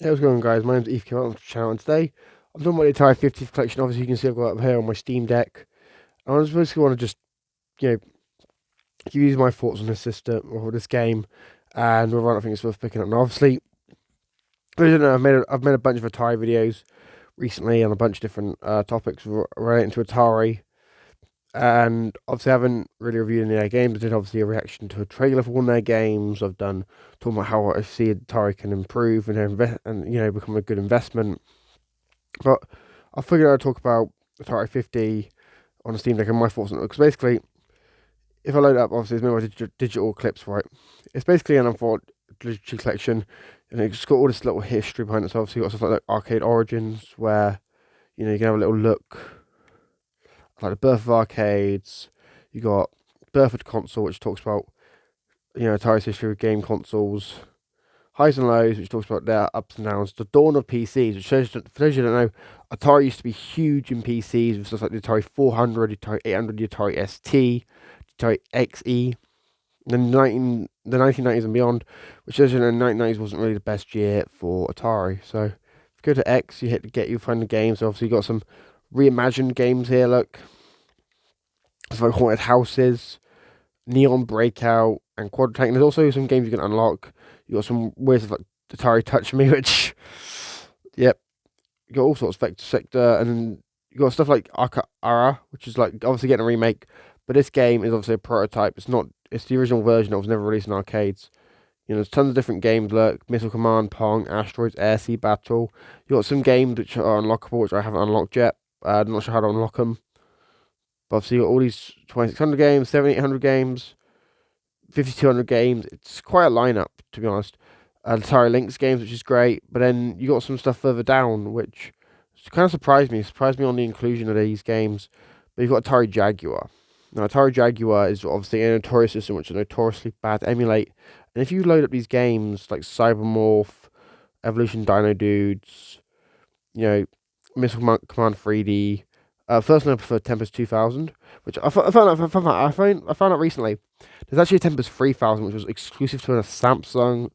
Hey, what's going on, guys? My name's Eve, came out on the channel, and today I'm talking about the Atari 50th collection. Obviously, you can see I've got it up here on my Steam Deck. I just basically want to just, you know, give you my thoughts on this system or this game, and whether or not I think it's worth picking up. And obviously, I don't know, I've made a bunch of Atari videos recently on a bunch of different topics relating to Atari, and obviously I haven't really reviewed any of their games. I did obviously a reaction to a trailer for one of their games. I've done talking about how I see Atari can improve and become a good investment. But I figured I'd talk about Atari 50 on the Steam Deck and my thoughts on it. Because basically, if I load it up, obviously, there's no digital clips, right? It's basically an anthology collection, and it's got all this little history behind it. So obviously, you've got stuff like Arcade Origins, where you can have a little look like the birth of arcades. You got Birth of the Console, which talks about Atari's history with game consoles. Highs and Lows, which talks about their ups and downs. The dawn of PCs, which shows, for those who don't know, Atari used to be huge in PCs with stuff like the Atari 400, the Atari 800, the Atari ST, the Atari XE. The 1990s and beyond, which shows the 1990s wasn't really the best year for Atari. So if you go to X, you find the games. Obviously, you got some reimagined games here. Look, it's like Haunted Houses, Neon Breakout, and Quad Tank. There's also some games you can unlock. You got some weird stuff like Atari Touch Me, which, yep, you got all sorts of Vector Sector, and then you got stuff like Ara, which is like obviously getting a remake. But this game is obviously a prototype. It's the original version that was never released in arcades. There's tons of different games. Look, Missile Command, Pong, Asteroids, Air Sea Battle. You got some games which are unlockable, which I haven't unlocked yet. I'm not sure how to unlock them. But obviously, you got all these 2600 games, 7800 games, 5200 games. It's quite a lineup, to be honest. Atari Lynx games, which is great. But then you got some stuff further down, which kind of surprised me. It surprised me on the inclusion of these games. But you've got Atari Jaguar. Now, Atari Jaguar is obviously a notorious system, which is notoriously bad to emulate. And if you load up these games like Cybermorph, Evolution Dino Dudes, Missile Command 3D. Personally, I prefer Tempest 2000, which I found out recently. There's actually a Tempest 3000, which was exclusive to a Samsung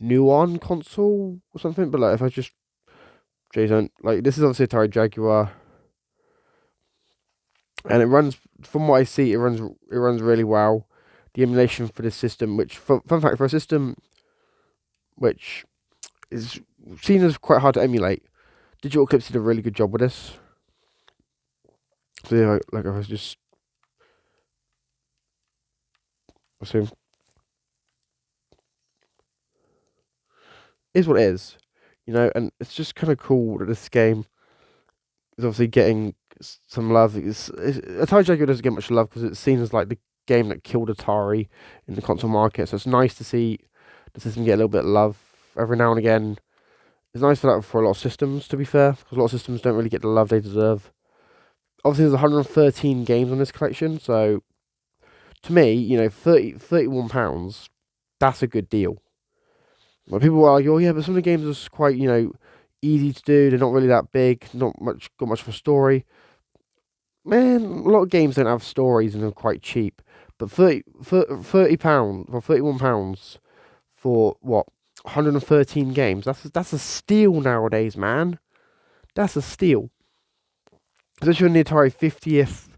Nuon console or something. But like, if I just Jason, like this is obviously Atari Jaguar, and it runs. From what I see, it runs really well. The emulation for this system, which fun fact, for a system which is seen as quite hard to emulate, Digital Eclipse did a really good job with this. So yeah, like I was just assume is what it is, and it's just kind of cool that this game is obviously getting some love. Atari Jaguar doesn't get much love because it's seen as like the game that killed Atari in the console market. So it's nice to see the system get a little bit of love every now and again. It's nice for that for a lot of systems, to be fair, because a lot of systems don't really get the love they deserve. Obviously, there's 113 games on this collection, so to me, £31, that's a good deal. Well, people will argue, oh yeah, but some of the games are quite, easy to do. They're not really that big. Not got much of a story. Man, a lot of games don't have stories and they're quite cheap. But £30 or £31 for what 113 games. That's a steal nowadays, man. That's a steal. Especially when the Atari 50th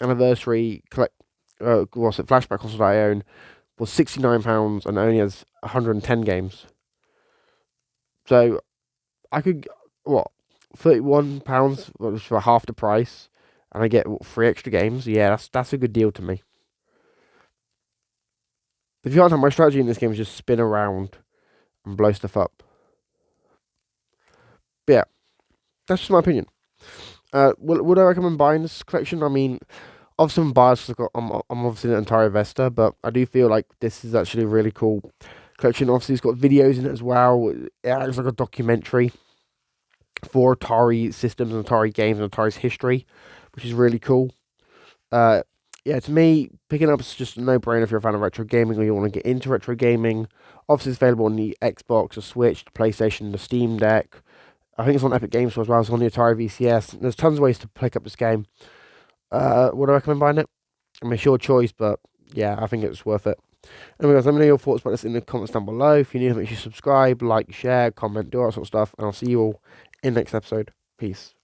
anniversary flashback console that I own was £69 and only has 110 games. So I could £31, which is for half the price, and I get 3 extra games. Yeah, that's a good deal to me. If you can't tell, my strategy in this game is just spin around and blow stuff up. But yeah, that's just my opinion. Would I recommend buying this collection? I mean, obviously I'm biased because I'm obviously an Atari investor, but I do feel like this is actually a really cool collection. Obviously, it's got videos in it as well. It acts like a documentary for Atari systems and Atari games and Atari's history, which is really cool. Yeah, to me, picking up is just a no-brainer if you're a fan of retro gaming or you want to get into retro gaming. Obviously, it's available on the Xbox, the Switch, the PlayStation, the Steam Deck. I think it's on Epic Games Store as well. It's on the Atari VCS. There's tons of ways to pick up this game. Would I recommend buying it? I mean, it's your choice, but yeah, I think it's worth it. Anyway, guys, let me know your thoughts about this in the comments down below. If you're new, make sure you subscribe, like, share, comment, do all that sort of stuff. And I'll see you all in the next episode. Peace.